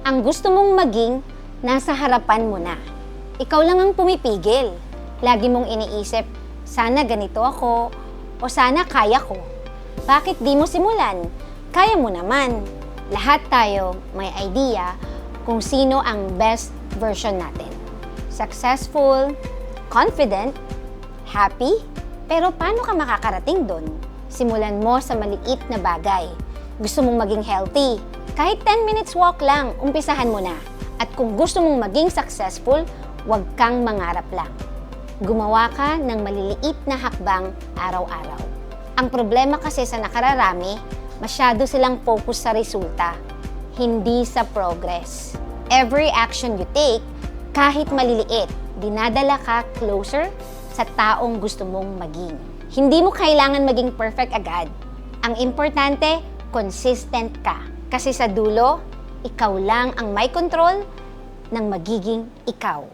Ang gusto mong maging, nasa harapan mo na. Ikaw lang ang pumipigil. Lagi mong iniisip, sana ganito ako, o sana kaya ko. Bakit di mo simulan? Kaya mo naman. Lahat tayo may idea kung sino ang best version natin. Successful, confident, happy, pero paano ka makakarating doon? Simulan mo sa maliit na bagay. Gusto mong maging healthy, kahit 10 minutes walk lang, umpisahan mo na. At kung gusto mong maging successful, huwag kang mangarap lang. Gumawa ka ng maliliit na hakbang araw-araw. Ang problema kasi sa nakararami, masyado silang focus sa resulta, hindi sa progress. Every action you take, kahit maliliit, dinadala ka closer sa taong gusto mong maging. Hindi mo kailangan maging perfect agad. Ang importante, consistent ka. Kasi sa dulo, ikaw lang ang may control ng magiging ikaw.